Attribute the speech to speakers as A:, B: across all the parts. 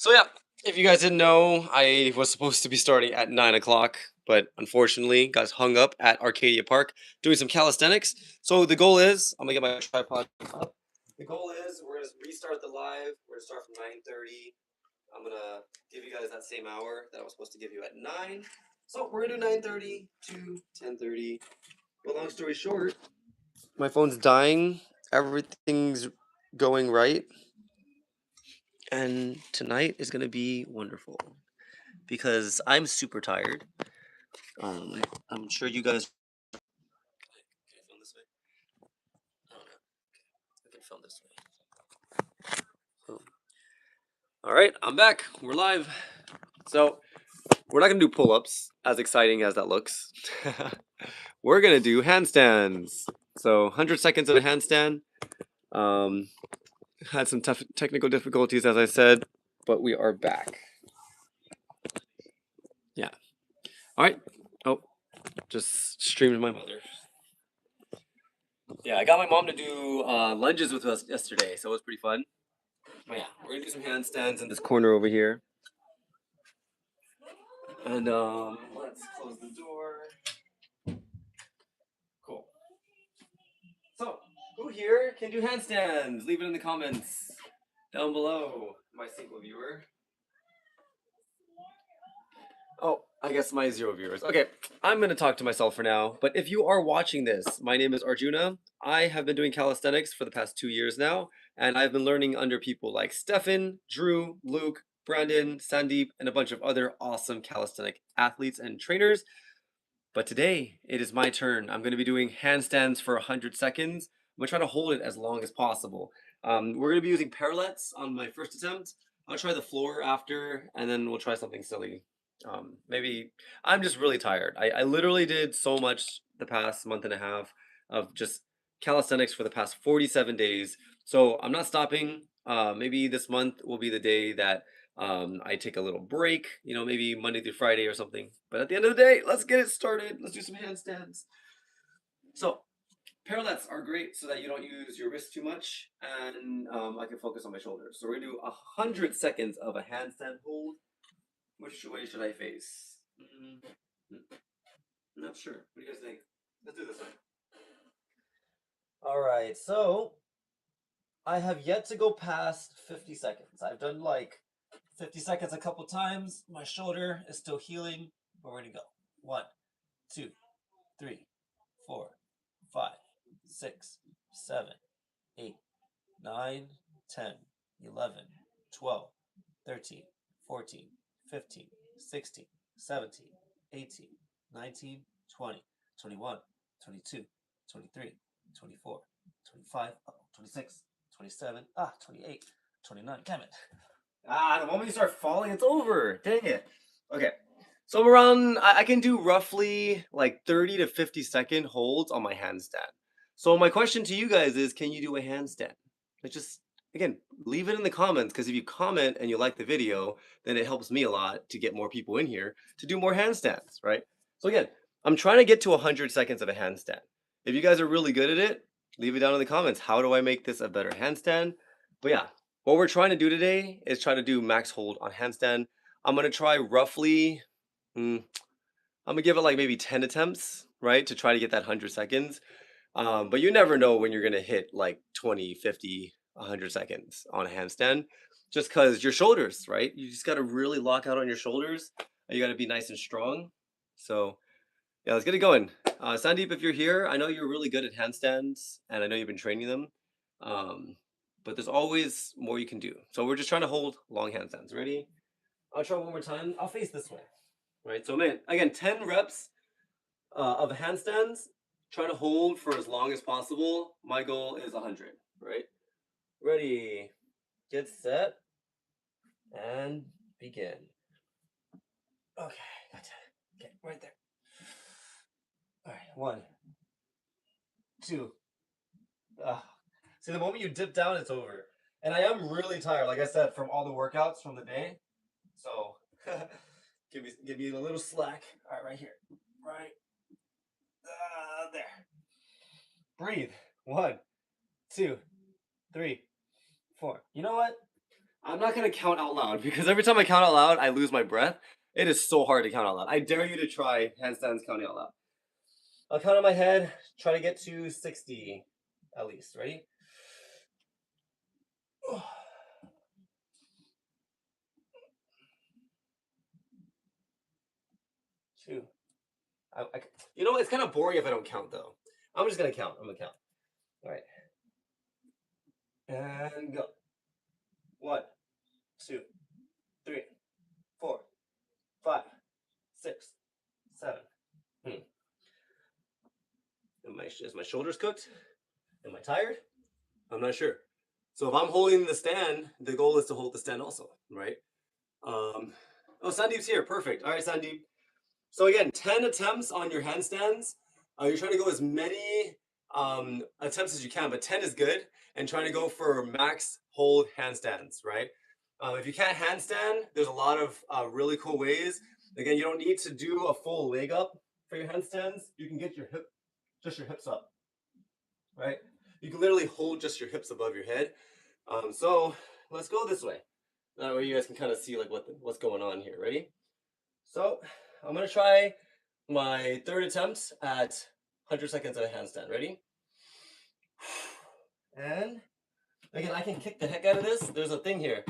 A: So yeah, if you guys didn't know, I was supposed to be starting at 9 o'clock, but unfortunately got hung up at Arcadia Park doing some calisthenics. So the goal is, I'm gonna get my tripod up. The goal is we're gonna restart the live. We're gonna start from 9:30. I'm gonna give you guys that same hour that I was supposed to give you at 9. So we're gonna do 9:30 to 10:30. But long story short, my phone's dying. Everything's going right. And tonight is gonna be wonderful because I'm super tired. I'm sure you guys. Can I film this way? I don't know. I can film this way. Boom. All right, I'm back. We're live. So we're not gonna do pull-ups, as exciting as that looks. We're gonna do handstands. So 100 seconds of a handstand. Um, had some tough technical difficulties, as I said, but we are back. Yeah. All right. Oh, just streamed my mother. Yeah, I got my mom to do lunges with us yesterday, so it was pretty fun. But yeah, we're gonna do some handstands in this corner over here. And let's close the door. Cool. So, who here can do handstands? Leave it in the comments down below, my single viewer. Oh, I guess my 0 viewers. Okay, I'm gonna talk to myself for now. But if you are watching this, my name is Arjuna. I have been doing calisthenics for the past 2 years now, and I've been learning under people like Stefan, Drew, Luke, Brandon, Sandeep, and a bunch of other awesome calisthenic athletes and trainers. But today, it is my turn. I'm gonna be doing handstands for 100 seconds. I'm gonna try to hold it as long as possible. We're gonna be using parallettes on my first attempt. I'll try the floor after, and then we'll try something silly. Maybe I'm just really tired. I literally did so much the past month and a half of just calisthenics for the past 47 days. So I'm not stopping. Maybe this month will be the day that I take a little break, maybe Monday through Friday or something. But at the end of the day, let's get it started. Let's do some handstands. So parallettes are great so that you don't use your wrist too much, and I can focus on my shoulders. So we're gonna do 100 seconds of a handstand hold. Which way should I face? Not sure. What do you guys think? Let's do this way. All right, so I have yet to go past 50 seconds. I've done like 50 seconds a couple times. My shoulder is still healing, but we're gonna go. 1, 2, 3, 4, 5, 6, 7, 8, 9, 10, 11, 12, 13, 14, 15, 16, 17, 18, 19, 20, 21, 22, 23, 24, 25, 26, 27, 28, 29. Damn it. The moment you start falling, it's over. Dang it. Okay. So I'm around, I can do roughly like 30 to 50-second holds on my handstand. So my question to you guys is, can you do a handstand? Like just, again, leave it in the comments, because if you comment and you like the video, then it helps me a lot to get more people in here to do more handstands, right? So again, I'm trying to get to 100 seconds of a handstand. If you guys are really good at it, leave it down in the comments. How do I make this a better handstand? But yeah, what we're trying to do today is try to do max hold on handstand. I'm gonna try roughly, I'm gonna give it like maybe 10 attempts, right, to try to get that 100 seconds. But you never know when you're gonna hit like 20, 50, 100 seconds on a handstand, just because your shoulders, right? You just gotta really lock out on your shoulders. And you gotta be nice and strong. So yeah, let's get it going. Sandeep, if you're here, I know you're really good at handstands, and I know you've been training them. But there's always more you can do. So we're just trying to hold long handstands. Ready? I'll try one more time. I'll face this way. Right. So man, again, 10 reps of handstands. Try to hold for as long as possible. My goal is 100. Right. Ready. Get set. And begin. Okay. Gotcha. Okay. Right there. All right. 1, 2. See, the moment you dip down, it's over. And I am really tired, like I said, from all the workouts from the day. So give me a little slack. All right, right here. Right there. Breathe. 1, 2, 3, 4. You know what? I'm not gonna count out loud because every time I count out loud, I lose my breath. It is so hard to count out loud. I dare you to try handstands counting out loud. I'll count on my head, try to get to 60 at least. Ready? 2. You know, it's kind of boring if I don't count though. I'm just gonna count. I'm gonna count. All right. And go. 1, 2, 3, 4, 5, 6, 7. Is my shoulders cooked? Am I tired? I'm not sure. So if I'm holding the stand, the goal is to hold the stand also, right? Oh, Sandeep's here. Perfect. All right, Sandeep. So again, 10 attempts on your handstands. You're trying to go as many attempts as you can, but 10 is good. And trying to go for max hold handstands, right? If you can't handstand, there's a lot of really cool ways. Again, you don't need to do a full leg up for your handstands. You can get your hips up, right? You can literally hold just your hips above your head. So let's go this way. That way you guys can kind of see like what's going on here. Ready? So I'm gonna try my third attempt at 100 seconds of a handstand. Ready? And again, I can kick the heck out of this. There's a thing here,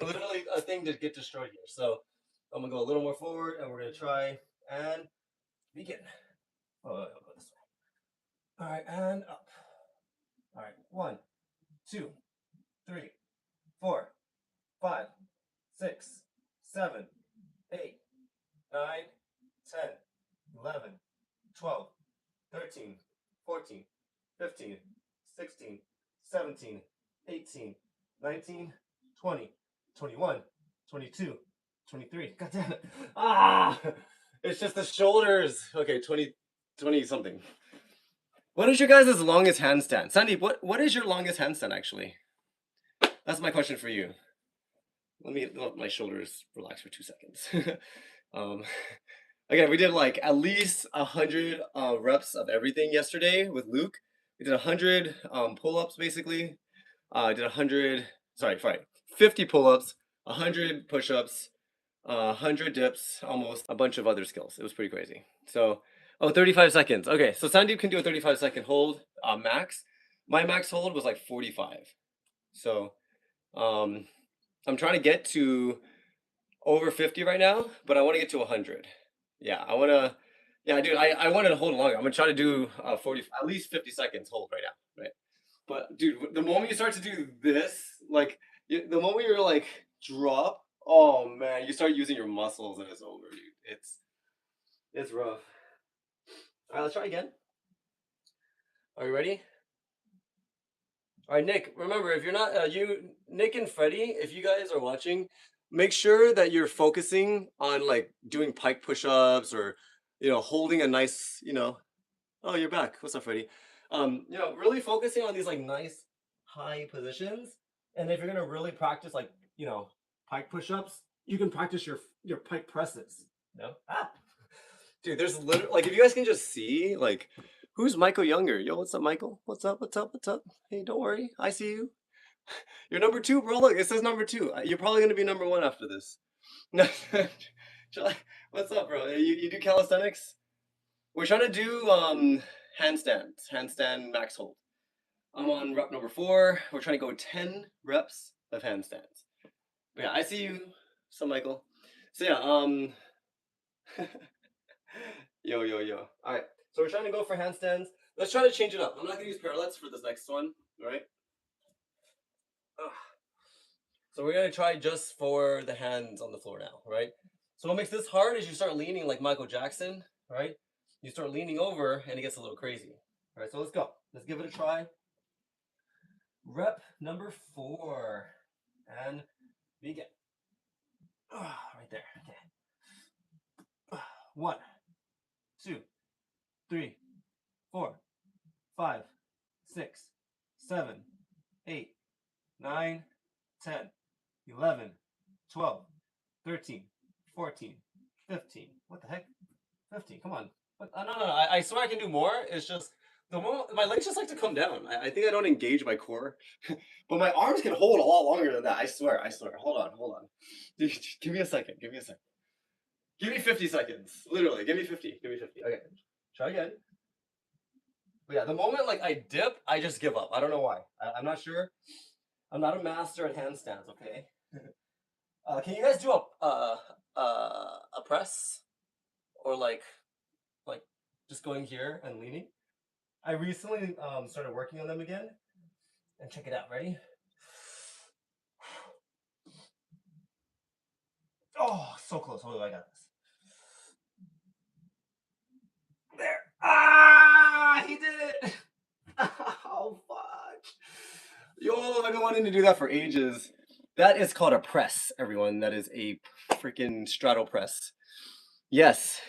A: literally a thing to get destroyed here. So I'm gonna go a little more forward, and we're gonna try and begin. Oh, I'll go this way. All right, and up. All right, 1, 2, 3, 4, 5, 6, 7, 8, 9, 10, 11, 12, 13, 14, 15, 16, 17, 18, 19, 20, 21, 22, 23. God damn it. Ah! It's just the shoulders. Okay, 20 something. What is your guys' longest handstand? Sandeep, what is your longest handstand actually? That's my question for you. Let me let my shoulders relax for 2 seconds. Again, we did like at least 100 reps of everything yesterday with Luke. We did 100 pull-ups basically. Did 50 pull-ups, 100 push-ups, 100 dips, almost a bunch of other skills. It was pretty crazy. So, 35 seconds. Okay, so Sandeep can do a 35-second hold max. My max hold was like 45. So, I'm trying to get to over 50 right now, but I want to get to 100. Yeah, dude, I wanted to hold longer. I'm gonna try to do 40, at least 50 seconds hold right now, right? But dude, the moment you start to do this, like the moment you're like drop, oh man, you start using your muscles and it's over, dude. It's rough. All right, let's try again. Are you ready? All right, Nick, remember, if you're not, Nick and Freddie, if you guys are watching, make sure that you're focusing on like doing pike push-ups or, holding a nice, oh, you're back. What's up, Freddie? Really focusing on these like nice high positions. And if you're gonna really practice like, pike push-ups, you can practice your pike presses. No? Ah. Dude, there's literally like if you guys can just see like who's Michael Younger? Yo, what's up, Michael? What's up? What's up? What's up? Hey, don't worry. I see you. You're number 2, bro. Look, it says number 2. You're probably gonna be number 1 after this. What's up, bro? You do calisthenics? We're trying to do handstand max hold. I'm on rep number 4. We're trying to go 10 reps of handstands. But yeah, I see you, so Michael. So yeah, yo. All right, so we're trying to go for handstands. Let's try to change it up. I'm not gonna use parallettes for this next one. All right. So we're gonna try just for the hands on the floor now, right? So what makes this hard is you start leaning like Michael Jackson, right? You start leaning over and it gets a little crazy. All right, so let's go. Let's give it a try. Rep number 4, and begin. Right there. Okay. 1, 2, 3, 4, 5, 6, 7, 8, 9, 10, 11, 12, 13, 14, 15. What the heck? 15. Come on. What? No. I swear I can do more. It's just
B: My legs just like to come down. I think I don't engage my core, but my arms can hold a lot longer than that. I swear. I swear. Hold on. Give me a second. Give me a second. Give me 50 seconds. Literally, give me 50. Give me 50. Okay. Try again. But yeah, the moment like I dip, I just give up. I don't know why. I'm not sure. I'm not a master at handstands. Okay. Can you guys do a press or like just going here and leaning? I recently started working on them again. And check it out. Ready? Oh, so close. Hold on, I got this. There. Ah, he did it. Oh, fuck. Yo, I've been wanting to do that for ages. That is called a press, everyone. That is a freaking straddle press. Yes.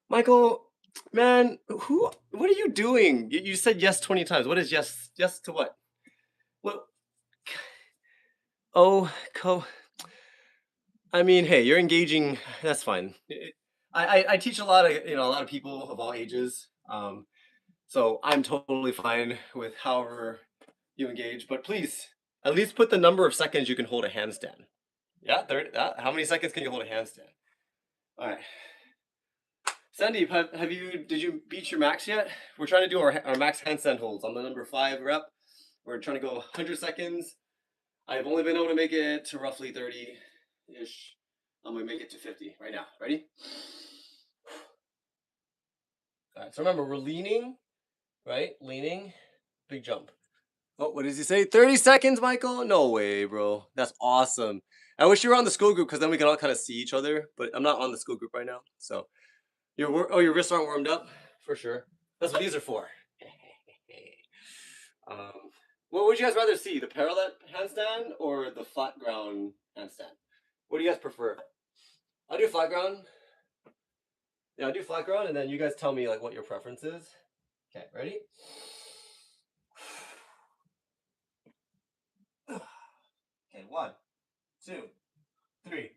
B: Michael, man, what are you doing? You said yes 20 times. What is yes? Yes to what? What? Oh, I mean, hey, you're engaging. That's fine. I teach a lot of people of all ages. So I'm totally fine with however you engage. But please, at least put the number of seconds you can hold a handstand. Yeah, 30. How many seconds can you hold a handstand? All right. Sandeep, did you beat your max yet? We're trying to do our max handstand holds on the number 5 rep. We're trying to go 100 seconds. I've only been able to make it to roughly 30-ish. I'm gonna make it to 50 right now. Ready? All right, so remember, we're leaning, right? Leaning, big jump. Oh, what does he say? 30 seconds, Michael? No way, bro. That's awesome. I wish you were on the school group because then we can all kind of see each other, but I'm not on the school group right now. So your wrists aren't warmed up? For sure. That's what these are for. What would you guys rather see? The parallel handstand or the flat ground handstand? What do you guys prefer? I'll do flat ground. Yeah, I'll do flat ground, and then you guys tell me like what your preference is. Okay, ready? Okay, 1, 2, 3,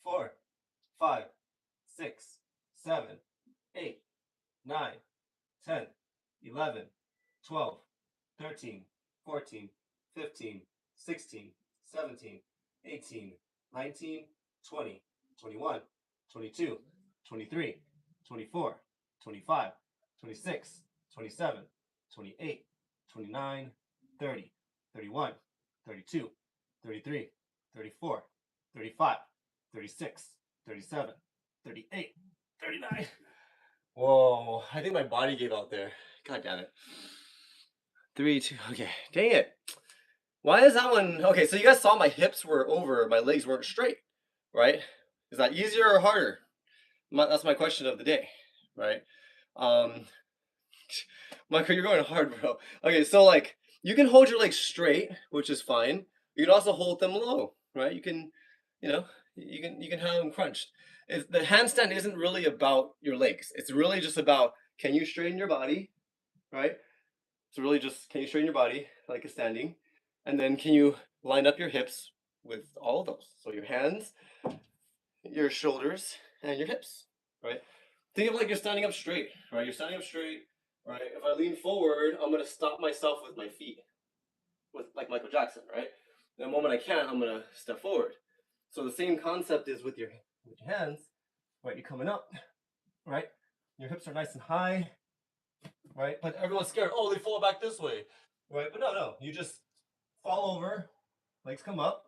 B: 4, 5, 6, 7, 8, 9, 10, 11, 12, 13, 14, 15, 16, 17, 18, 19, 20, 21, 22, 23, 24, 25, 26, 27, 28, 29, 30, 31, 32, 33, 34, 35, 36, 37, 38, 39. Whoa, I think my body gave out there. God damn it. 3, 2, okay. Dang it. Why is that one? Okay, so you guys saw my hips were over, my legs weren't straight, right? Is that easier or harder? That's my question of the day, right? Michael, you're going hard, bro. Okay, so like you can hold your legs straight, which is fine. You can also hold them low, right? You can have them crunched. The handstand isn't really about your legs. It's really just about can you straighten your body, right? It's really just can you straighten your body like a standing, and then can you line up your hips with all of those? So your hands, your shoulders, and your hips, right? Think of like you're standing up straight, right? You're standing up straight, right? If I lean forward, I'm gonna stop myself with my feet, with like Michael Jackson, right? The moment I can't, I'm gonna step forward. So the same concept is with your hands, right? You're coming up, right? Your hips are nice and high, right? But everyone's scared. Oh, they fall back this way, right? But no, you just fall over, legs come up,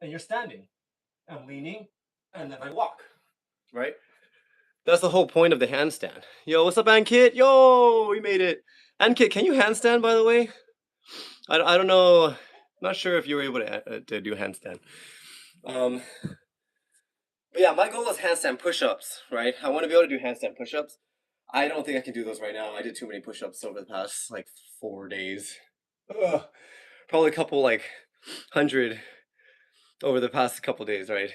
B: and you're standing. I'm leaning, and then I walk, right? That's the whole point of the handstand. Yo, what's up, Ankit? Yo, we made it. Ankit, can you handstand, by the way? I don't know. I'm not sure if you were able to do handstand. But yeah, my goal is handstand push-ups, right? I want to be able to do handstand push-ups. I don't think I can do those right now. I did too many push-ups over the past like 4 days. Ugh. Probably a couple like 100 over the past couple days, right?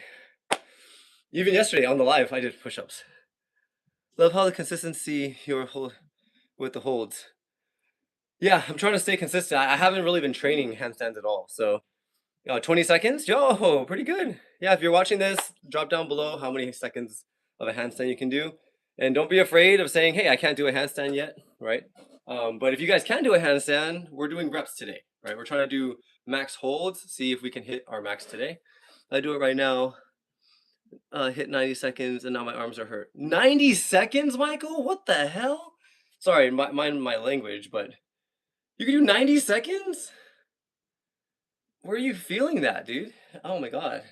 B: Even yesterday on the live, I did push-ups. Love how the consistency with the holds. Yeah, I'm trying to stay consistent. I haven't really been training handstands at all. So 20 seconds? Yo, pretty good. Yeah, if you're watching this, drop down below how many seconds of a handstand you can do. And don't be afraid of saying, hey, I can't do a handstand yet. right? But if you guys can do a handstand, we're doing reps today, right? We're trying to do max holds, see if we can hit our max today. I do it right now. Hit 90 seconds, and now my arms are hurt. 90 seconds, Michael? What the hell? Sorry, mind my language, but you can do 90 seconds? Where are you feeling that, dude? Oh my god.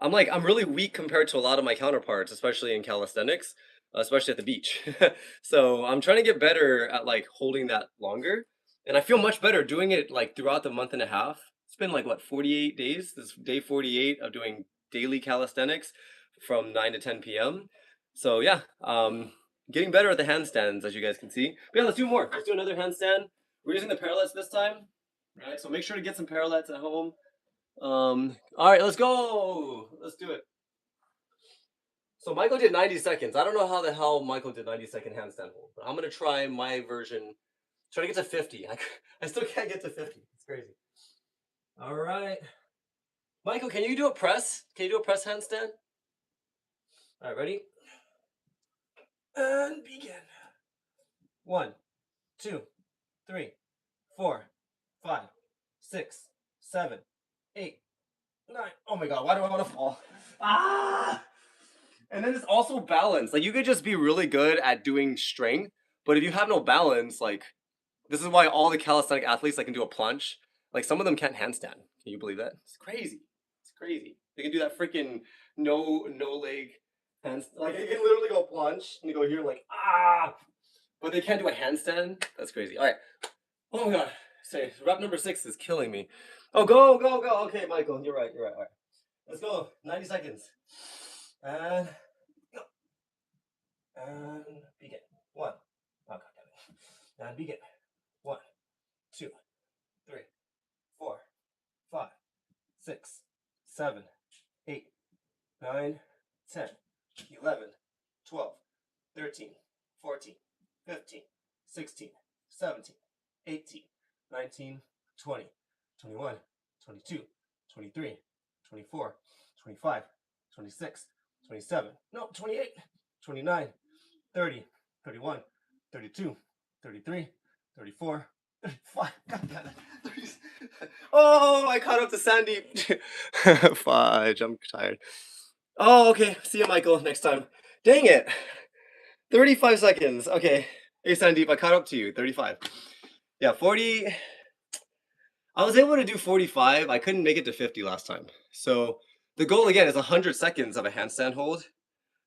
B: I'm really weak compared to a lot of my counterparts, especially in calisthenics, especially at the beach. So I'm trying to get better at like holding that longer. And I feel much better doing it like throughout the month and a half. It's been like what, 48 days? This is day 48 of doing daily calisthenics from 9 to 10 p.m. So yeah, getting better at the handstands, as you guys can see. But yeah, let's do more. Let's do another handstand. We're using the parallettes this time, right? So make sure to get some parallettes at home. All right, let's go. Let's do it. So Michael did 90 seconds. I don't know how the hell Michael did 90-second handstand hold, but I'm gonna try my version. Try to get to 50. I still can't get to 50. It's crazy. All right. Michael, can you do a press? Can you do a press handstand? All right, ready? And begin. 1, 2, 3, 4, 5, 6, 7, 8, 9. Oh my god, why do I want to fall? Ah! And then it's also balance. Like you could just be really good at doing strength, but if you have no balance, like this is why all the calisthenic athletes that can do a plunge, like some of them can't handstand. Can you believe that? It's crazy. It's crazy. They can do that freaking no leg hands. Like they can literally go plunge and you go here like ah, but they can't do a handstand. That's crazy. All right. Oh my god. Say rep number 6 is killing me. Oh go. Okay, Michael, you're right. All right. Let's go. 90 seconds. And go. And begin. 1. Oh, God damn it. And begin. 1, 2, 3, 4, 5, 6, 7, 8, 9, 10, 11, 12, 13, 14, 15, 16, 17, 18, 19, 20, 21, 22, 23, 24, 25, 26, 27, no, 28, 29, 30, 31, 32, 33, 34, 35. God damn it. 30. Oh, I caught up to Sandy. Fudge, I'm tired. Oh, okay. See you, Michael, next time. Dang it. 35 seconds. Okay. Hey, Sandeep, I caught up to you. 35. Yeah, 40. I was able to do 45. I couldn't make it to 50 last time. So the goal again is 100 seconds of a handstand hold.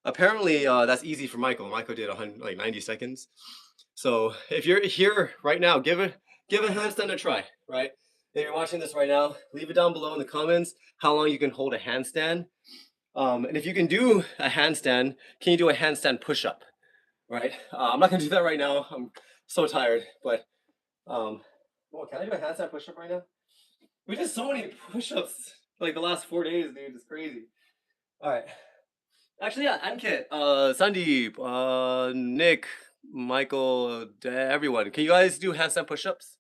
B: Apparently, that's easy for Michael. Michael did 100, like 90 seconds. So if you're here right now, give a handstand a try, right? If you're watching this right now, leave it down below in the comments how long you can hold a handstand. And if you can do a handstand, can you do a handstand push-up, right? I'm not gonna do that right now. I'm so tired, but oh, can I do a handstand push-up right now? We did so many push-ups like the last 4 days, dude. It's crazy. All right. Actually, yeah, Ankit, Sandeep, Nick, Michael, everyone. Can you guys do handstand push-ups?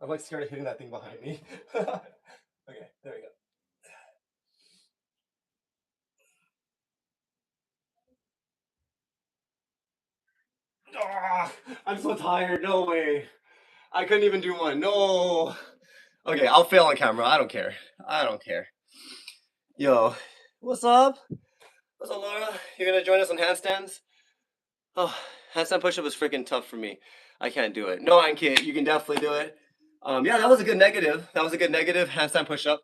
B: I'm like scared of hitting that thing behind me. Okay, there we go. Ah, I'm so tired. No way. I couldn't even do one. No. Okay, I'll fail on camera. I don't care. Yo, what's up? What's up, Laura? You're gonna join us on handstands? Oh, handstand push-up is freaking tough for me. I can't do it. No, Ankit, you can definitely do it. Yeah, that was a good negative. Handstand push-up.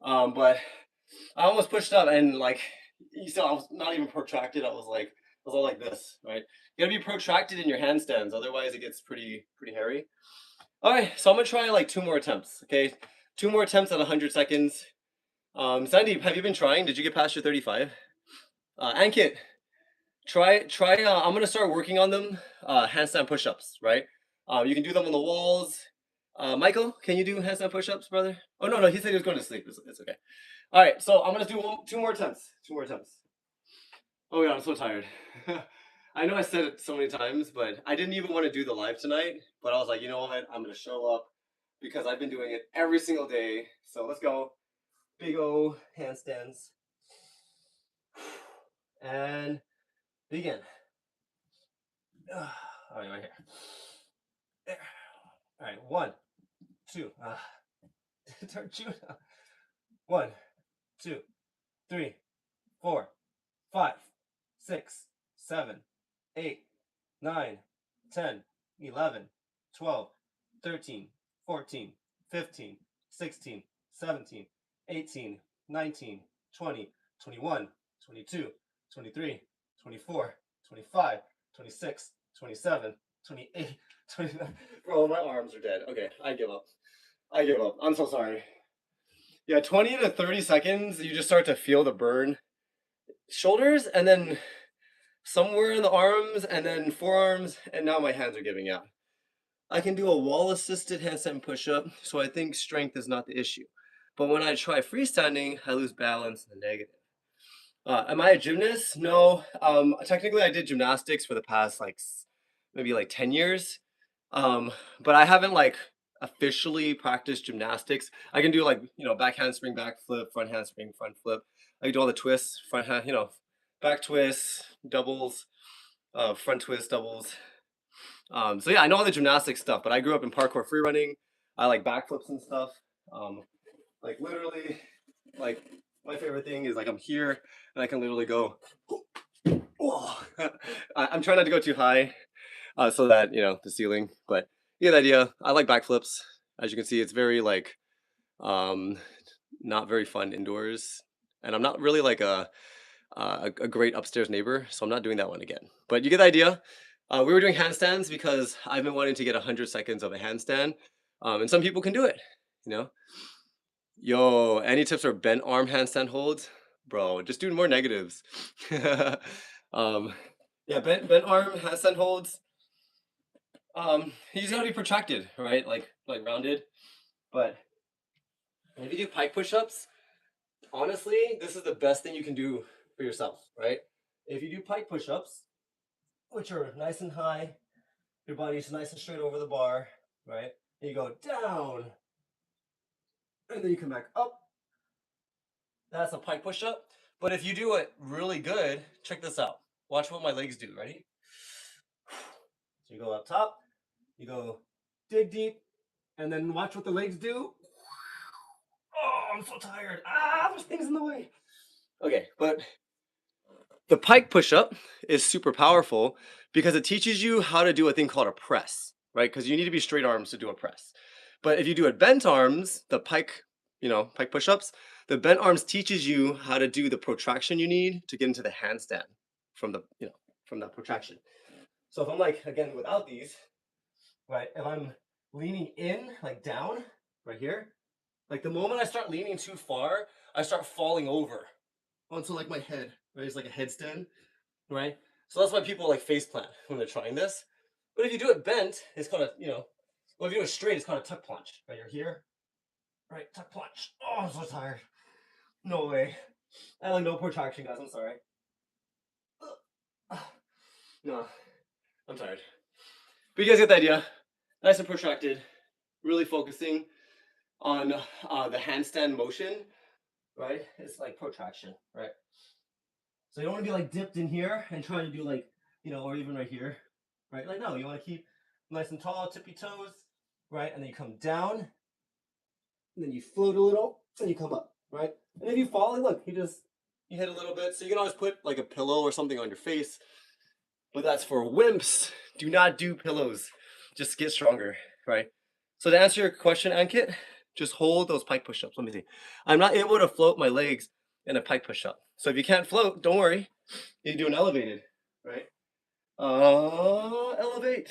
B: But I almost pushed up and like you saw, I was not even protracted. I was all like this, right? You gotta be protracted in your handstands, otherwise it gets pretty hairy. All right, so I'm gonna try like 2 more attempts. Okay, 2 more attempts at 100 seconds. Sandeep, have you been trying? Did you get past your 35? Ankit, try. I'm gonna start working on them. Handstand push-ups, right? You can do them on the walls. Michael, can you do handstand push-ups, brother? Oh no, he said he was going to sleep. It's okay. All right, so I'm gonna do 2 more attempts. 2 more attempts. Oh god, I'm so tired. I know I said it so many times, but I didn't even want to do the live tonight. But I was like, you know what? I'm gonna show up because I've been doing it every single day. So let's go. Big O handstands. And begin. All right, right here. There. All right, 1, 2. Judah. 1, 2, 3, 4, 5, 6, 7, 8, 9, 10, 11, 12, 13, 14, 15, 16, 17, 18, 19, 20, 21, 22, 23, 24, 25, 26, 27, 28, 29. Bro, my arms are dead. Okay, I give up. I give up. I'm so sorry. Yeah, 20 to 30 seconds, you just start to feel the burn. Shoulders, and then somewhere in the arms, and then forearms, and now my hands are giving out. I can do a wall-assisted handstand push-up, so I think strength is not the issue. But when I try freestanding, I lose balance in the negative. Am I a gymnast? No. Technically, I did gymnastics for the past maybe 10 years. But I haven't officially practiced gymnastics. I can do back handspring, back flip, front handspring, front flip. I can do all the twists, front hand, back twists, doubles, front twist, doubles. So yeah, I know all the gymnastics stuff, but I grew up in parkour free running. I like backflips and stuff. Literally, my favorite thing is I'm here and I can literally go. I'm trying not to go too high, so that the ceiling. But you get the idea. I like backflips. As you can see, it's very not very fun indoors, and I'm not really a great upstairs neighbor, so I'm not doing that one again. But you get the idea. We were doing handstands because I've been wanting to get 100 seconds of a handstand, and some people can do it. Yo, any tips for bent arm handstand holds? Bro, just do more negatives. Yeah, bent arm handstand holds. You just gotta be protracted, right? Like rounded. But if you do pike push-ups, honestly, this is the best thing you can do for yourself, right? If you do pike push-ups, which are nice and high, your body's nice and straight over the bar, right? And you go down, and then you come back up. That's a pike push-up. But if you do it really good, check this out. Watch what my legs do. Ready? So you go up top, you go dig deep, and then watch what the legs do. Oh, I'm so tired. There's things in the way. Okay, but the pike push-up is super powerful because it teaches you how to do a thing called a press, right? Because you need to be straight arms to do a press. But if you do it bent arms, the pike push-ups, the bent arms teaches you how to do the protraction you need to get into the handstand from that protraction. So if I'm again, without these, right, if I'm leaning in, down, right here, the moment I start leaning too far, I start falling over onto my head, right? It's like a headstand, right? So that's why people face plant when they're trying this. But if you do it bent, it's kind of, well, if you do it straight, it's kind of tuck punch, right? You're here, right? Tuck punch. Oh, I'm so tired. No way. I have no protraction, guys. I'm sorry. No, I'm tired. But you guys get the idea. Nice and protracted. Really focusing on the handstand motion, right? It's like protraction, right? So you don't want to be dipped in here and trying to do or even right here, right? No, you want to keep nice and tall, tippy toes, right? And then you come down, and then you float a little, and you come up, right? And if you fall, look, you hit a little bit. So you can always put a pillow or something on your face, but that's for wimps. Do not do pillows. Just get stronger, right? So to answer your question, Ankit, just hold those pike push-ups. Let me see. I'm not able to float my legs in a pike push-up. So if you can't float, don't worry. You do an elevated, right? Elevate.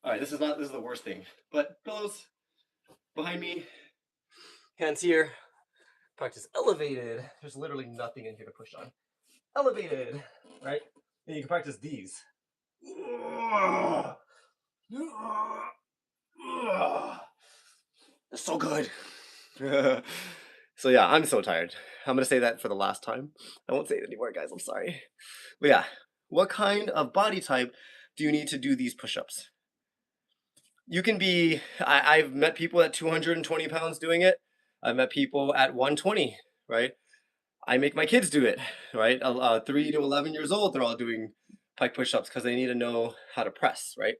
B: All right, this is the worst thing. But pillows behind me, hands here. Practice elevated. There's literally nothing in here to push on. Elevated, right? And you can practice these. It's so good. So yeah, I'm so tired. I'm gonna say that for the last time. I won't say it anymore, guys. I'm sorry. But yeah, what kind of body type do you need to do these push-ups? you can be, I've met people at 220 pounds doing it. I've met people at 120, right? I make my kids do it, right? 3 to 11 years old, they're all doing pike push-ups because they need to know how to press, right?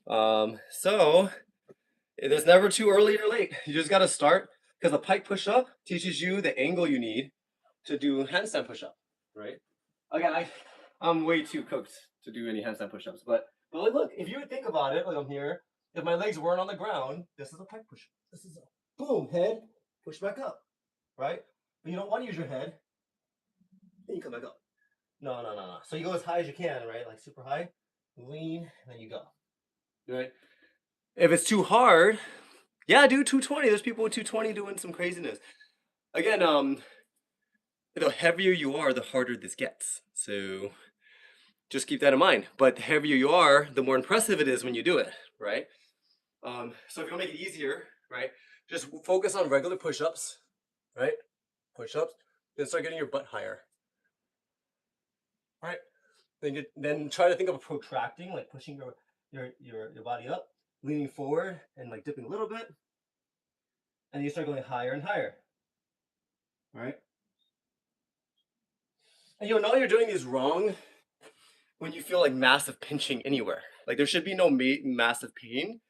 B: So there's never too early or late. You just got to start because the pike push-up teaches you the angle you need to do handstand push-up, right? Again, I'm way too cooked to do any handstand push-ups, but like, look, if you would think about it, like I'm here, if my legs weren't on the ground, this is a pike push-up. This is a boom, head, push back up, right? But you don't want to use your head, then you come back up. No. So you go as high as you can, right? Like super high, lean, and then you go, right? If it's too hard, yeah, do 220. There's people with 220 doing some craziness. Again, the heavier you are, the harder this gets. So just keep that in mind. But the heavier you are, the more impressive it is when you do it, right? So if you want to make it easier, right, just focus on regular push-ups, right? Push-ups, then start getting your butt higher, right? Then try to think of protracting, like pushing your body up, leaning forward, and like dipping a little bit, and you start going higher and higher, right? And you'll know you're doing these wrong when you feel like massive pinching anywhere. Like there should be no massive pain.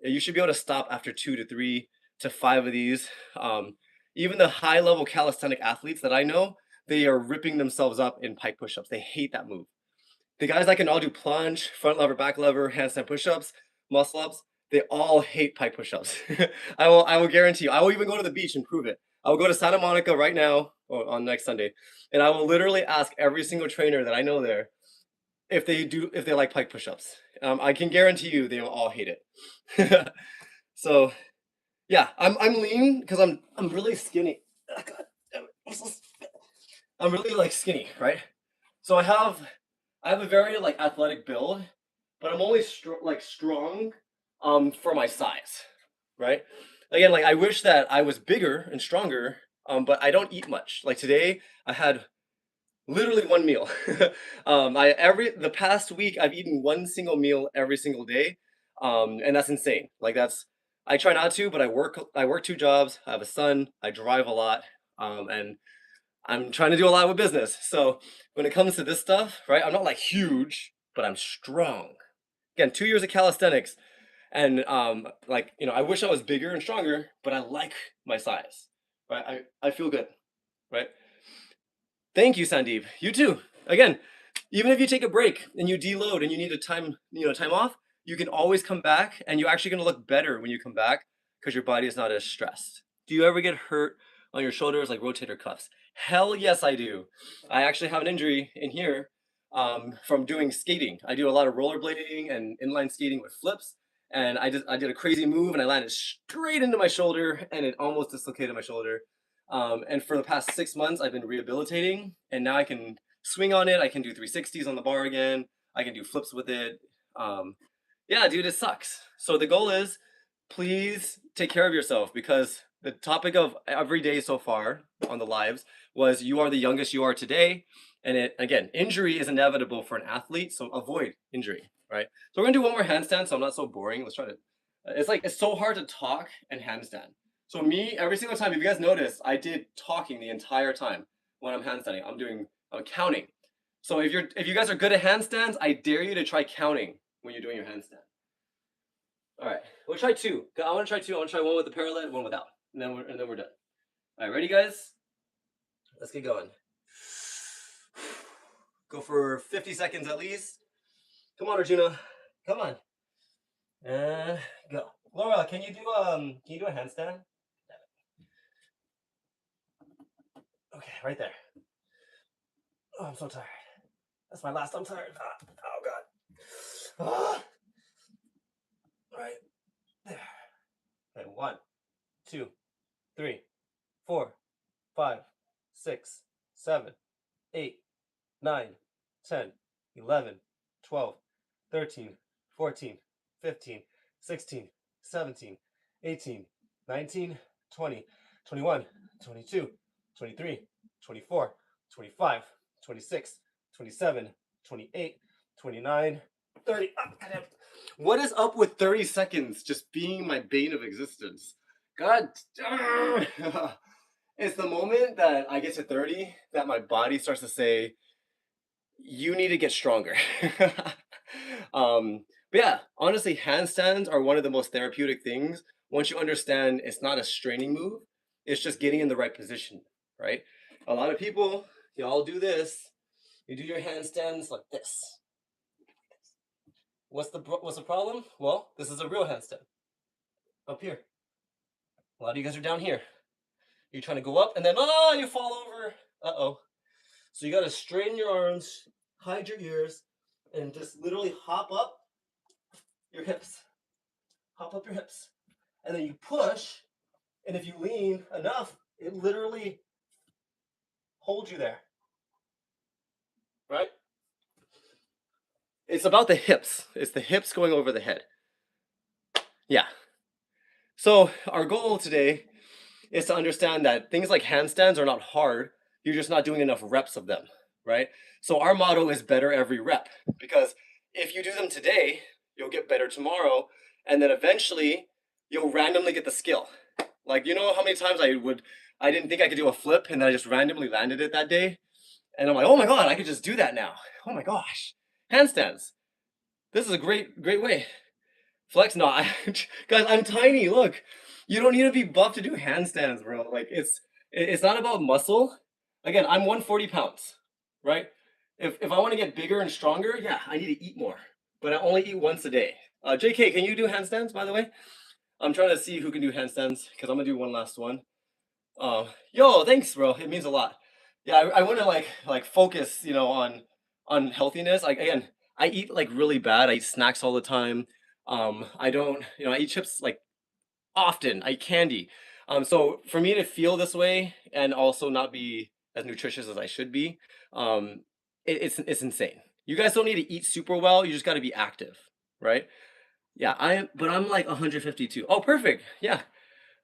B: You should be able to stop after 2 to 3 to 5 of these. Even the high level calisthenic athletes that I know, they are ripping themselves up in pike push-ups. They hate that move. The guys that can all do plunge, front lever, back lever, handstand push-ups, muscle ups, they all hate pike push-ups. I will guarantee you. I will even go to the beach and prove it. I will go to Santa Monica right now or on next Sunday, and I will literally ask every single trainer that I know there if they like pike push-ups. I can guarantee you they will all hate it. So yeah, I'm lean because I'm really skinny. Oh, God damn it. I'm really like skinny, right? So I have a very like athletic build, but I'm only strong for my size, right? Again, like I wish that I was bigger and stronger, but I don't eat much. Like today, I had literally one meal. The past week I've eaten one single meal every single day, and that's insane. Like that's I try not to, but I work 2 jobs. I have a son. I drive a lot, and I'm trying to do a lot with business. So when it comes to this stuff, right, I'm not like huge, but I'm strong. Again, 2 years of calisthenics, and like I wish I was bigger and stronger, but I like my size. Right, I feel good. Right. Thank you, Sandeep. You too. Again, even if you take a break and you deload and you need a time off, you can always come back, and you're actually going to look better when you come back because your body is not as stressed. Do you ever get hurt on your shoulders like rotator cuffs? Hell yes, I do. I actually have an injury in here from doing skating. I do a lot of rollerblading and inline skating with flips, and I did a crazy move and I landed straight into my shoulder, and it almost dislocated my shoulder. And for the past 6 months, I've been rehabilitating, and now I can swing on it. I can do 360s on the bar again. I can do flips with it. Yeah, dude, it sucks. So the goal is, please take care of yourself, because the topic of every day so far on the lives was you are the youngest you are today. And again, injury is inevitable for an athlete, so avoid injury, right? So we're gonna do one more handstand, so I'm not so boring. Let's try to. It's so hard to talk and handstand. So me, every single time, if you guys notice, I did talking the entire time when I'm handstanding. I'm counting. So if you guys are good at handstands, I dare you to try counting when you're doing your handstand. All right, we'll try 2. I want to try 2. I want to try one with the parallel, one without, and then we're done. All right, ready, guys? Let's get going. Go for 50 seconds at least. Come on, Arjuna. Come on. And go. Laura, can you do a handstand? Okay, right there. Oh, I'm so tired. That's my last. I'm tired. Oh God. Right there. Okay, 1, 2, 3, 4, 5, 6, 7, 8, 9, 10, 11, 12, 13, 14, 15, 16, 17, 18, 19, 20, 21, 22, 23, 24, 25, 26, 27, 28, 29, 30. What is up with 30 seconds just being my bane of existence? God, it's the moment that I get to 30 that my body starts to say, you need to get stronger. But yeah, honestly, handstands are one of the most therapeutic things. Once you understand it's not a straining move, it's just getting in the right position, right? A lot of people, y'all do this. You do your handstands like this. What's the problem? Well, this is a real handstand. Up here. A lot of you guys are down here. You're trying to go up and then, you fall over. Uh-oh. So you got to straighten your arms, hide your ears, and just literally hop up your hips. Hop up your hips. And then you push, and if you lean enough, it literally holds you there. Right? It's about the hips. It's the hips going over the head. Yeah. So our goal today is to understand that things like handstands are not hard. You're just not doing enough reps of them, right? So our motto is better every rep, because if you do them today, you'll get better tomorrow, and then eventually you'll randomly get the skill. Like, you know how many times I didn't think I could do a flip, and then I just randomly landed it that day, and I'm like, oh my god, I could just do that now. Oh my gosh, handstands. This is a great way. Flex, no, guys, I'm tiny. Look, you don't need to be buff to do handstands, bro. Like, it's not about muscle. Again, I'm 140 pounds, right? If I want to get bigger and stronger, yeah, I need to eat more. But I only eat once a day. JK, can you do handstands, by the way? I'm trying to see who can do handstands, because I'm gonna do one last one. Yo, thanks, bro. It means a lot. Yeah, I want to like focus, on healthiness. Like, again, I eat like really bad. I eat snacks all the time. I don't, I eat chips like often. I eat candy. So for me to feel this way and also not be as nutritious as I should be, it's insane. You guys don't need to eat super well. You just got to be active, right? Yeah, but I'm like 152. Oh, perfect. Yeah.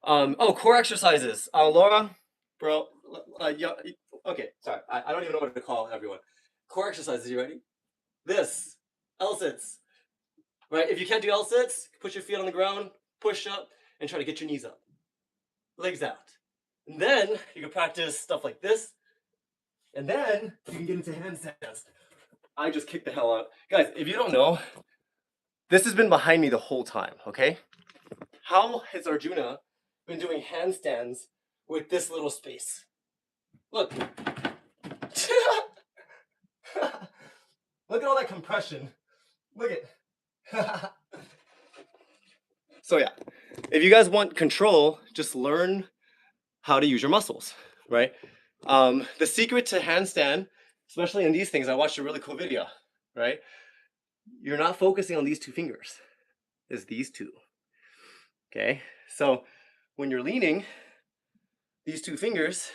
B: Core exercises. Laura, bro, yeah, okay, sorry. I don't even know what to call everyone. Core exercises, you ready? This, L-sits, right? If you can't do L-sits, put your feet on the ground, push up, and try to get your knees up. Legs out. And then you can practice stuff like this, and then you can get into handstands. I just kicked the hell out. Guys, if you don't know, this has been behind me the whole time, okay? How has Arjuna been doing handstands with this little space? Look. Look at all that compression. Look at. So yeah, if you guys want control, just learn how to use your muscles, right? The secret to handstand, especially in these things, I watched a really cool video, right? You're not focusing on these two fingers. It's these two. Okay, so when you're leaning, these two fingers,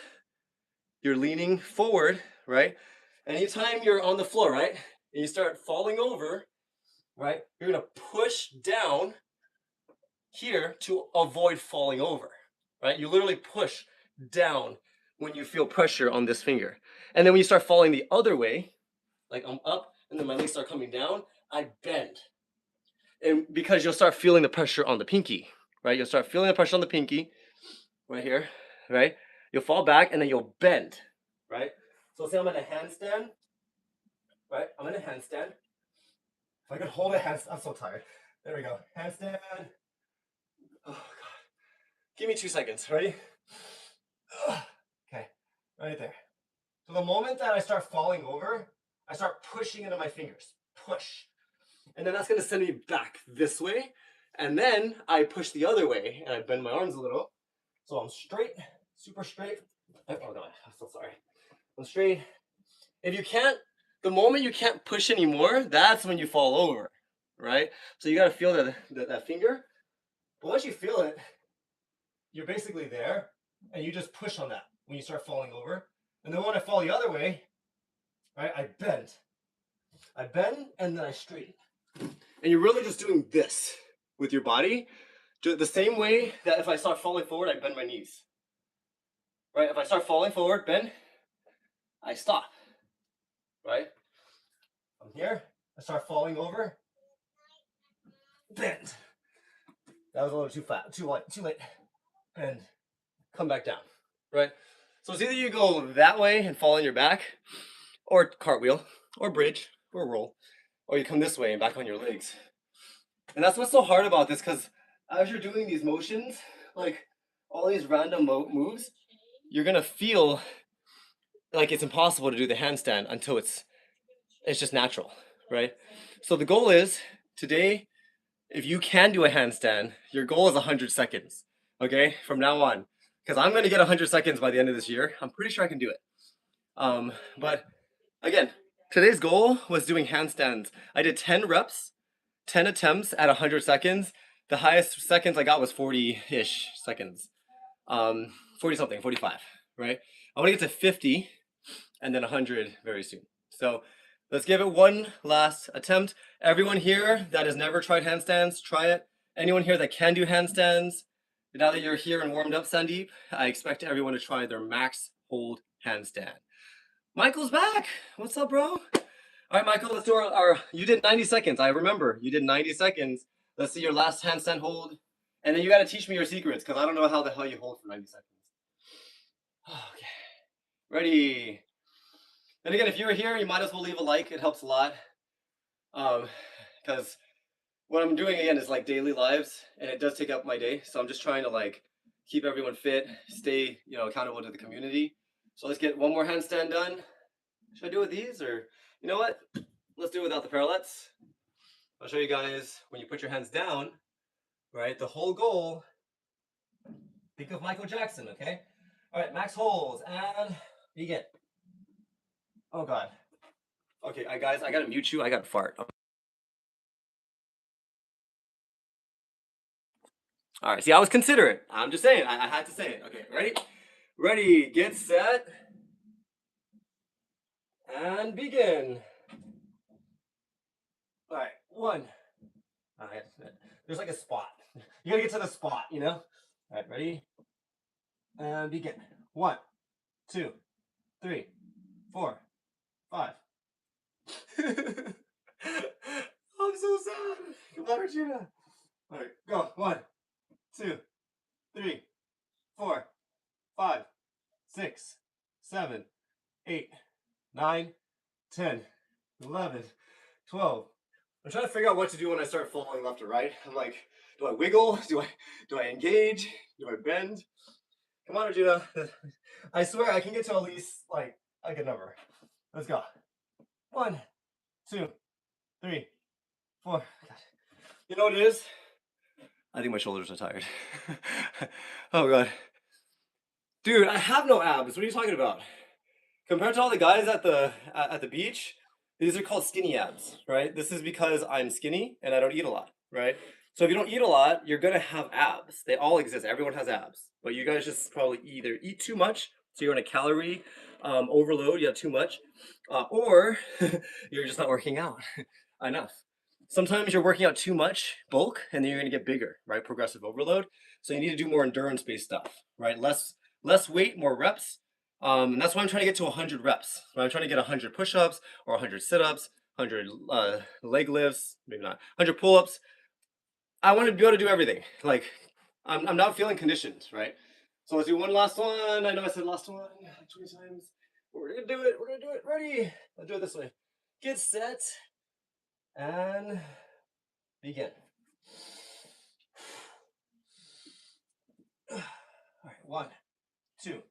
B: you're leaning forward, right? Anytime you're on the floor, right, and you start falling over, right, you're gonna push down here to avoid falling over, right? You literally push down when you feel pressure on this finger. And then when you start falling the other way, like I'm up and then my legs start coming down, I bend. And because you'll start feeling the pressure on the pinky, right? You'll start feeling the pressure on the pinky right here, right? You'll fall back and then you'll bend, right? So say I'm in a handstand, right? I'm in a handstand. If I could hold a handstand, I'm so tired. There we go. Handstand. Oh, God. Give me 2 seconds. Ready? Okay. Right there. So the moment that I start falling over, I start pushing into my fingers. Push. And then that's going to send me back this way. And then I push the other way and I bend my arms a little. So I'm straight, super straight. Oh, God. I'm so sorry. I'm straight. If you can't, the moment you can't push anymore, that's when you fall over, right? So you got to feel that finger. But once you feel it, you're basically there, and you just push on that when you start falling over. And then when I fall the other way, right, I bend. I bend, and then I straighten. And you're really just doing this with your body, the same way that if I start falling forward, I bend my knees. Right? If I start falling forward, bend, I stop. Right? I'm here, I start falling over.
A: bend. That was a little too fast, too late. Bend.
B: Come back down, right? So it's either you go that way and fall on your back, or cartwheel, or bridge, or roll, or you come this way and back on your legs. And that's what's so hard about this, because as you're doing these motions, like all these random moves, you're gonna feel like it's impossible to do the handstand until it's just natural, right? So the goal is today, if you can do a handstand, your goal is 100 seconds, okay, from now on, because I'm gonna get 100 seconds by the end of this year. I'm pretty sure I can do it. But again, today's goal was doing handstands. I did 10 reps, 10 attempts at 100 seconds. The highest seconds I got was 40-ish seconds. 40 something, 45, right? I want to get to 50 and then 100 very soon. So let's give it one last attempt. Everyone here that has never tried handstands, try it. Anyone here that can do handstands, now that you're here and warmed up, Sandeep, I expect everyone to try their max hold handstand. Michael's back. What's up, bro? All right, Michael, let's do our you did 90 seconds. I remember you did 90 seconds. Let's see your last handstand hold. And then you got to teach me your secrets, because I don't know how the hell you hold for 90 seconds. Okay. Ready. And again, if you're here, you might as well leave a like. It helps a lot. Because what I'm doing, again, is like daily lives, and it does take up my day. So I'm just trying to like keep everyone fit, stay, accountable to the community. So let's get one more handstand done. Should I do it with these, or you know what? Let's do it without the parallettes. I'll show you guys when you put your hands down, right? The whole goal, think of Michael Jackson, okay? All right, max holds, and begin. Oh God. Okay, guys, I gotta mute you. I gotta fart. All right, see, I was considerate. I'm just saying, I had to say it. Okay, ready? Ready, get set, and begin. All right, one. All right, there's like a spot. You gotta get to the spot, All right, ready? And begin. 1, 2, 3, 4, 5. I'm so sad. Come on, Regina. All right, go. 1, 2, 3, 4, 5, 6, 7, 8, 9, 10, 11, 12. I'm trying to figure out what to do when I start falling left or right. I'm like, do I wiggle? Do I engage? Do I bend? Come on, Regina. I swear I can get to at least like a good number. Let's go. 1, 2, 3, 4. God. You know what it is? I think my shoulders are tired. Oh God. Dude, I have no abs. What are you talking about? Compared to all the guys at the beach, these are called skinny abs, right? This is because I'm skinny and I don't eat a lot, right? So if you don't eat a lot, you're gonna have abs. They all exist. Everyone has abs, but you guys just probably either eat too much, so you're in a calorie overload, you have too much, or you're just not working out enough. Sometimes you're working out too much bulk, and then you're gonna get bigger, right? Progressive overload. So you need to do more endurance-based stuff, right? Less weight, more reps. And that's why I'm trying to get to 100 reps. So I'm trying to get 100 push-ups or 100 sit-ups, 100 leg lifts, maybe not, 100 pull-ups. I want to be able to do everything. Like, I'm not feeling conditioned, right? So let's do one last one. I know I said last one like 20 times. We're gonna do it. We're gonna do it. Ready? Let's do it this way. Get set and begin. All right, 1, 2,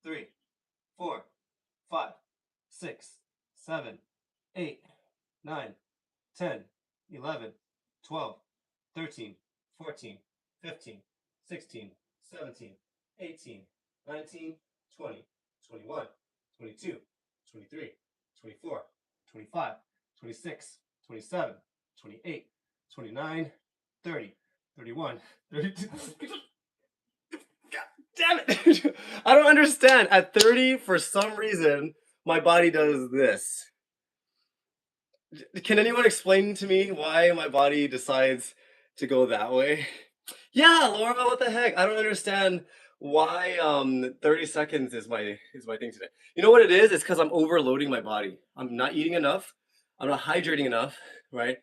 B: 3, 4, 5, 6, 7, 8, 9, 10, 11, 12, 13, 14, 15, 16, 17, 18, 19, 20, 21, 22, 23, 24, 25, 26, 27, 28, 29, 30, 31, 32. Damn it! I don't understand. At 30, for some reason, my body does this. Can anyone explain to me why my body decides to go that way? Yeah, Laura, what the heck? I don't understand why 30 seconds is my thing today. You know what it is? It's because I'm overloading my body. I'm not eating enough. I'm not hydrating enough, right?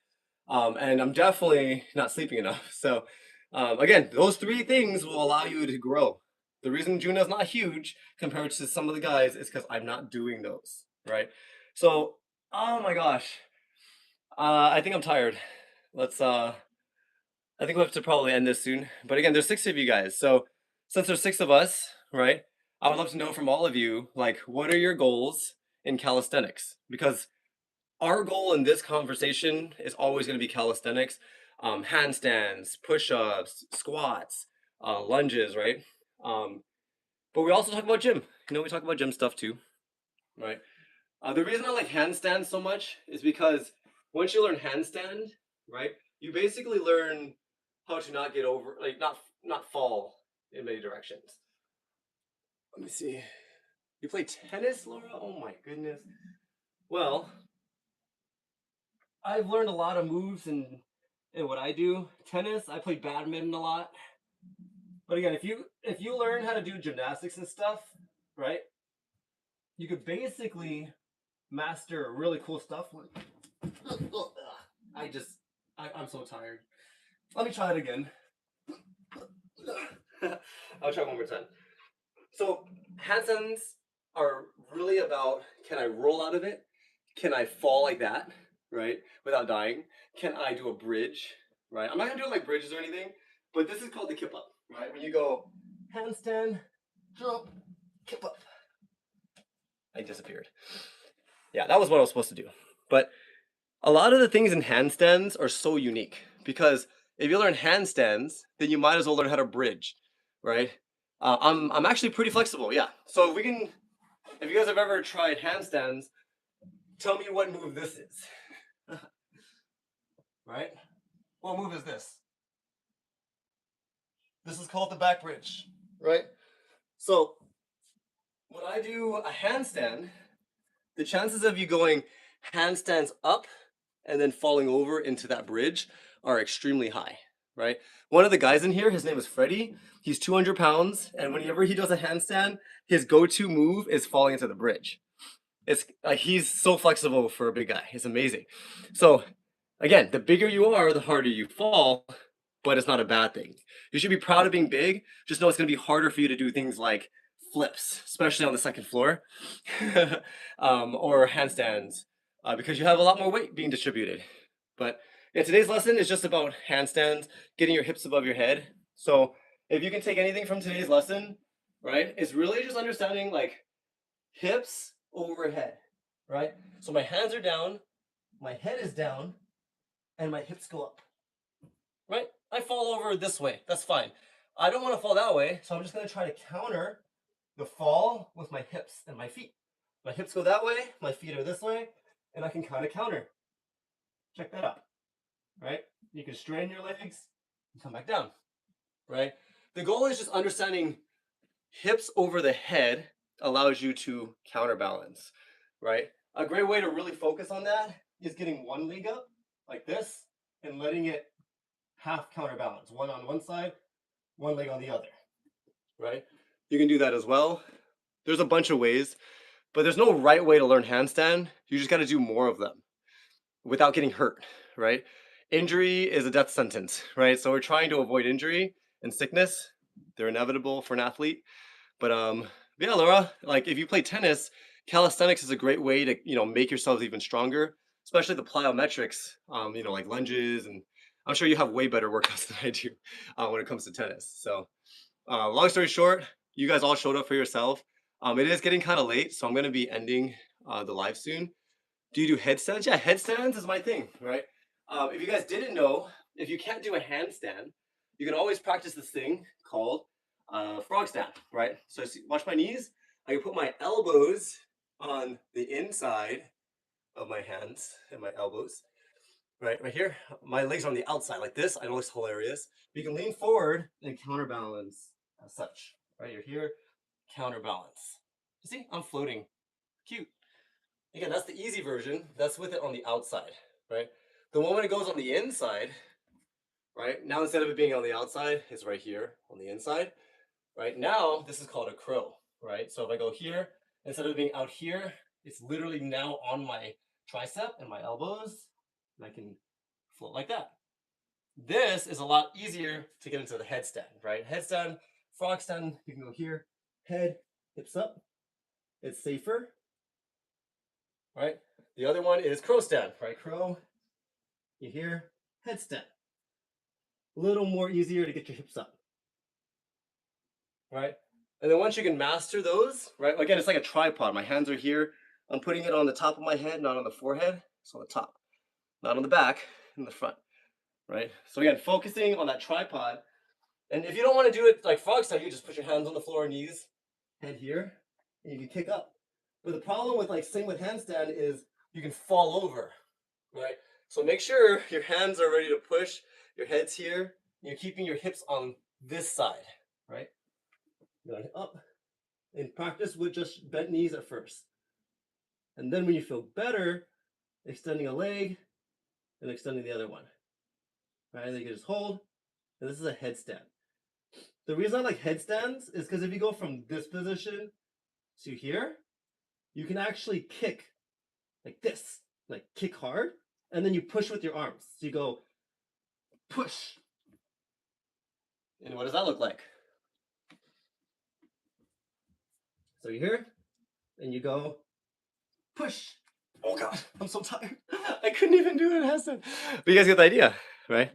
B: And I'm definitely not sleeping enough. So again, those three things will allow you to grow. The reason Juna's not huge compared to some of the guys is because I'm not doing those, right? So, oh my gosh, I think I'm tired. Let's I think we have to probably end this soon. But again, there's 6 of you guys. So since there's 6 of us, right? I would love to know from all of you, like, what are your goals in calisthenics? Because our goal in this conversation is always going to be calisthenics, handstands, push-ups, squats, lunges, right? Um, but we also talk about gym. You know, we talk about gym stuff too, right? The reason I like handstands so much is because once you learn handstand, right, you basically learn how to not get over, like not fall in many directions. Let me see. You play tennis, Laura? Oh my goodness. Well, I've learned a lot of moves in what I do. Tennis, I play badminton a lot. But again, if you learn how to do gymnastics and stuff, right, you could basically master really cool stuff. I'm so tired. Let me try it again. I'll try one more time. So handstands are really about, can I roll out of it? Can I fall like that, right, without dying? Can I do a bridge, right? I'm not gonna do it like bridges or anything, but this is called the kip up, right? When you go handstand, jump, kip up. I disappeared. Yeah, that was what I was supposed to do. But a lot of the things in handstands are so unique because if you learn handstands, then you might as well learn how to bridge, right? I'm actually pretty flexible, yeah. So if you guys have ever tried handstands, tell me what move this is, right? What move is this? This is called the back bridge, right? So when I do a handstand, the chances of you going handstands up and then falling over into that bridge are extremely high, right? One of the guys in here, his name is Freddie. He's 200 pounds, and whenever he does a handstand, his go-to move is falling into the bridge. It's like he's so flexible for a big guy. It's amazing. So again, the bigger you are, the harder you fall, but it's not a bad thing. You should be proud of being big. Just know it's going to be harder for you to do things like flips, especially on the second floor, or handstands, because you have a lot more weight being distributed. But yeah, today's lesson is just about handstands, getting your hips above your head. So if you can take anything from today's lesson, right, it's really just understanding like hips over head, right? So my hands are down, my head is down, and my hips go up, right? I fall over this way, that's fine. I don't want to fall that way, so I'm just going to try to counter the fall with my hips and my feet. My hips go that way, my feet are this way, and I can kind of counter. Check that out, right? You can straighten your legs and come back down, right? The goal is just understanding hips over the head allows you to counterbalance, right? A great way to really focus on that is getting one leg up like this and letting it half counterbalance, one on one side, one leg on the other, right? You can do that as well. There's a bunch of ways, but there's no right way to learn handstand. You just got to do more of them without getting hurt, right? Injury is a death sentence, right? So we're trying to avoid injury and sickness. They're inevitable for an athlete. But yeah, Laura, like if you play tennis, calisthenics is a great way to, make yourselves even stronger, especially the plyometrics, like lunges, and I'm sure you have way better workouts than I do when it comes to tennis. So long story short, you guys all showed up for yourself. It is getting kind of late, so I'm going to be ending the live soon. Do you do headstands? Yeah, headstands is my thing, right? If you guys didn't know, if you can't do a handstand, you can always practice this thing called frog stand, right? So watch my knees. I can put my elbows on the inside of my hands and my elbows, right here. My legs are on the outside like this. I know it's hilarious. But you can lean forward and counterbalance as such, right? You're here, counterbalance. You see, I'm floating. Cute. Again, that's the easy version. That's with it on the outside, right? The moment it goes on the inside, right? Now instead of it being on the outside, it's right here on the inside. Right now, this is called a crow, right? So if I go here, instead of being out here, it's literally now on my tricep and my elbows, and I can float like that. This is a lot easier to get into the headstand, right? Headstand, frog stand, you can go here, head, hips up. It's safer, right? The other one is crow stand, right? Crow, you hear, headstand. A little more easier to get your hips up, right? And then once you can master those, right? Again, it's like a tripod. My hands are here. I'm putting it on the top of my head, not on the forehead. It's on the top, not on the back, in the front, right? So again, focusing on that tripod. And if you don't want to do it like frog style, you just put your hands on the floor, knees, head here, and you can kick up. But the problem with like same with handstand is you can fall over, right? So make sure your hands are ready to push, your head's here, and you're keeping your hips on this side, right? Going up, and practice with just bent knees at first. And then when you feel better, extending a leg and extending the other one. Right, and you can just hold, and this is a headstand. The reason I like headstands is because if you go from this position to here, you can actually kick like this, like kick hard, and then you push with your arms. So you go push. And what does that look like? So you're here, and you go push. Oh God, I'm so tired. I couldn't even do it in handstand. But you guys get the idea, right?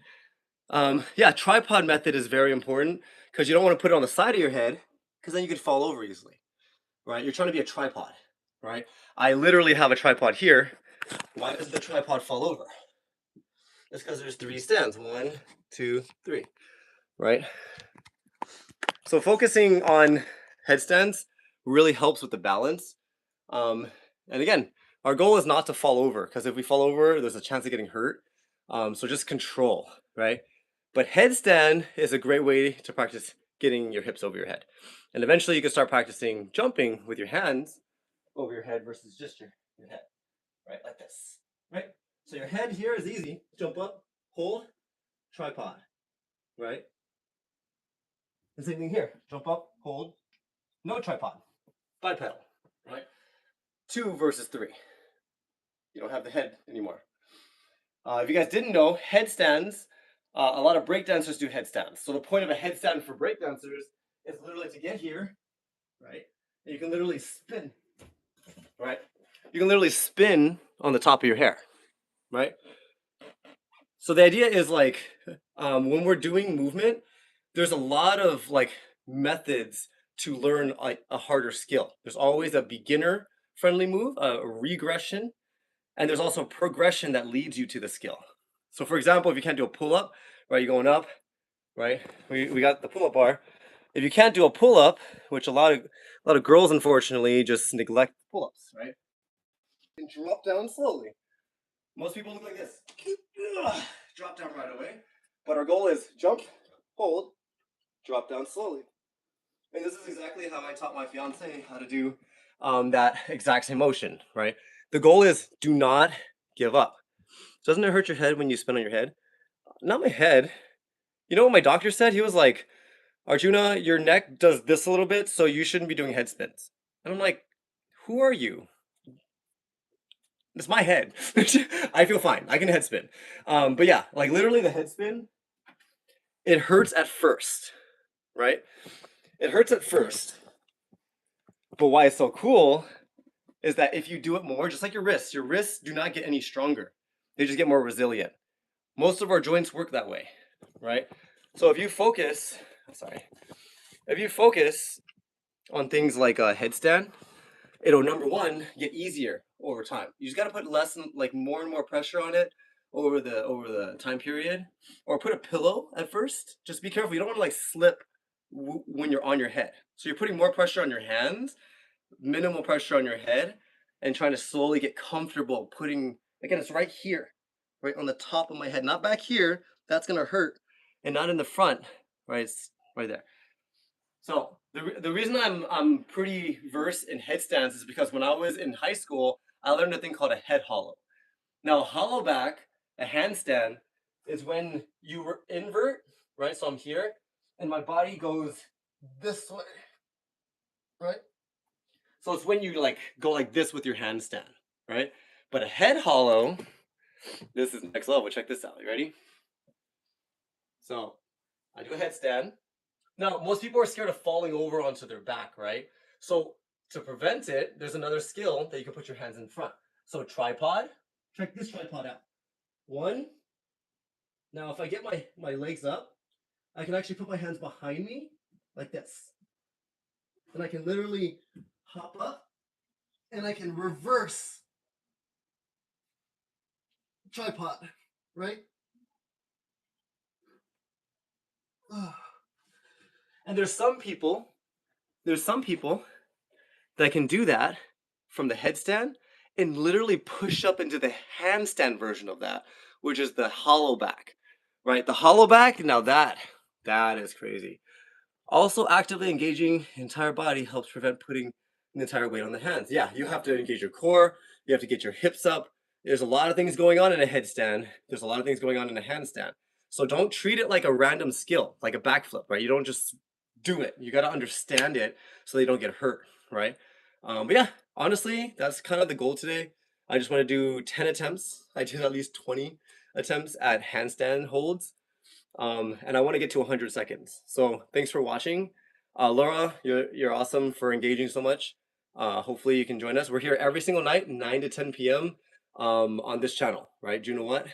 B: Yeah, tripod method is very important because you don't want to put it on the side of your head because then you could fall over easily, right? You're trying to be a tripod, right? I literally have a tripod here. Why does the tripod fall over? It's because there's 3 stands. 1, 2, 3, right? So focusing on headstands really helps with the balance. And again, our goal is not to fall over because if we fall over, there's a chance of getting hurt. So just control, right? But headstand is a great way to practice getting your hips over your head. And eventually you can start practicing jumping with your hands over your head versus just your head, right? Like this, right? So your head here is easy. Jump up, hold, tripod, right? The same thing here. Jump up, hold, no tripod, bipedal, right? 2 versus 3. You don't have the head anymore. If you guys didn't know, headstands, a lot of breakdancers do headstands. So the point of a headstand for breakdancers is literally to get here, right? And you can literally spin, right? You can literally spin on the top of your hair, right? So the idea is like, when we're doing movement, there's a lot of like methods to learn like a harder skill. There's always a beginner friendly move, a regression, and there's also progression that leads you to the skill. So for example, if you can't do a pull-up, right, you're going up, right? We got the pull-up bar. If you can't do a pull-up, which a lot of girls unfortunately just neglect pull-ups, right? You can drop down slowly. Most people look like this. Drop down right away. But our goal is jump, hold, drop down slowly. And this is exactly how I taught my fiance how to do that exact same motion, right? The goal is do not give up. Doesn't it hurt your head when you spin on your head? Not my head. You know what my doctor said? He was like, Arjuna, your neck does this a little bit, so you shouldn't be doing head spins. And I'm like, who are you? It's my head. I feel fine. I can head spin. But yeah, like literally the head spin, it hurts at first, right? It hurts at first. But why it's so cool is that if you do it more, just like your wrists do not get any stronger. They just get more resilient. Most of our joints work that way, right? So if you focus on things like a headstand, it'll number one get easier over time. You just got to put less and like more and more pressure on it over the time period, or put a pillow at first. Just be careful. You don't want to like slip when you're on your head. So you're putting more pressure on your hands, minimal pressure on your head, and trying to slowly get comfortable putting, again, it's right here, right on the top of my head, not back here. That's gonna hurt, and not in the front, right? It's right there. So the reason I'm pretty versed in headstands is because when I was in high school, I learned a thing called a head hollow. Now, hollow back, a handstand, is when you invert, right? So I'm here, and my body goes this way, right? So it's when you like go like this with your handstand, right? But a head hollow This is next level. Check this out. You ready? So I do a headstand. Now, most people are scared of falling over onto their back, right? So to prevent it, there's another skill that you can put your hands in front. So tripod, check this tripod out. One. Now, if I get my legs up, I can actually put my hands behind me like this. And I can literally hop up and I can reverse tripod, right? And there's some people that can do that from the headstand and literally push up into the handstand version of that, which is the hollow back, right? The hollow back, now that is crazy. Also, actively engaging the entire body helps prevent putting the entire weight on the hands. Yeah, you have to engage your core, you have to get your hips up. There's a lot of things going on in a headstand. There's a lot of things going on in a handstand. So don't treat it like a random skill, like a backflip, right? You don't just do it. You got to understand it so you don't get hurt, right? But yeah, honestly, that's kind of the goal today. I just want to do 10 attempts. I did at least 20 attempts at handstand holds. And I want to get to 100 seconds. So thanks for watching. Laura, you're awesome for engaging so much. Hopefully you can join us. We're here every single night, 9 to 10 p.m. On this channel, right? Do you know what?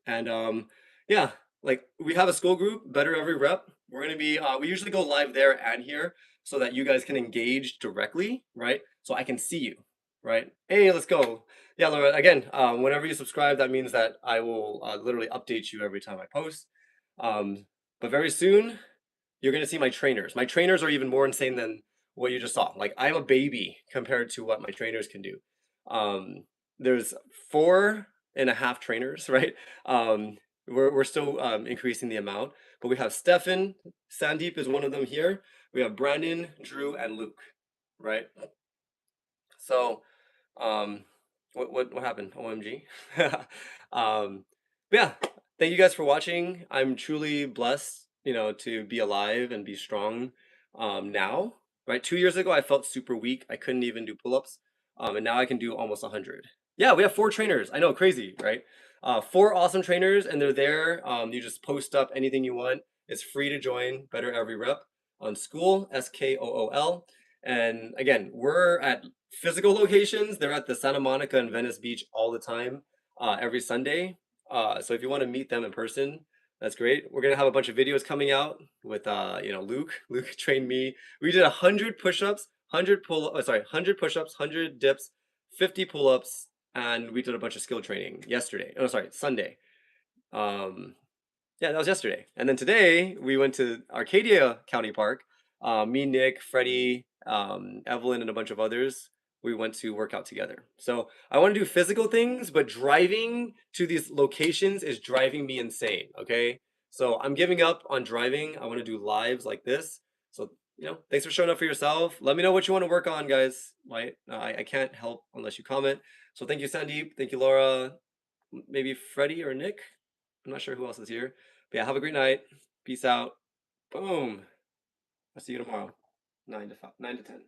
B: And yeah, like we have a school group, Better Every Rep. We're gonna be we usually go live there and here so that you guys can engage directly, right? So I can see you, right? Hey, let's go. Yeah, Laura, again, whenever you subscribe, that means that I will literally update you every time I post. But very soon, you're gonna see my trainers. My trainers are even more insane than what you just saw. Like I'm a baby compared to what my trainers can do. There's 4.5 trainers, right? We're still increasing the amount, but we have Stefan, Sandeep is one of them here. We have Brandon, Drew, and Luke, right? So, what happened? OMG. But yeah, thank you guys for watching. I'm truly blessed, to be alive and be strong now. Right, 2 years ago I felt super weak. I couldn't even do pull-ups, and now I can do almost 100. Yeah, we have 4 trainers. I know, crazy, right? 4 awesome trainers, and they're there. You just post up anything you want. It's free to join. Better Every Rep on School, SKOOL. And again, we're at physical locations. They're at the Santa Monica and Venice Beach all the time, every Sunday. So if you want to meet them in person, that's great. We're gonna have a bunch of videos coming out with Luke. Luke trained me. We did 100 push-ups, 100 push-ups, 100 dips, 50 pull-ups, and we did a bunch of skill training yesterday. Oh, sorry, Sunday. Um, yeah, that was yesterday. And then today we went to Arcadia County Park. Me, Nick, Freddie, Evelyn, and a bunch of others. We went to work out together. So I want to do physical things, but driving to these locations is driving me insane. Okay. So I'm giving up on driving. I want to do lives like this. So, thanks for showing up for yourself. Let me know what you want to work on, guys. Right? I can't help unless you comment. So thank you, Sandeep. Thank you, Laura. Maybe Freddie or Nick. I'm not sure who else is here. But yeah, have a great night. Peace out. Boom. I'll see you tomorrow. 9 to 5, 9 to 10.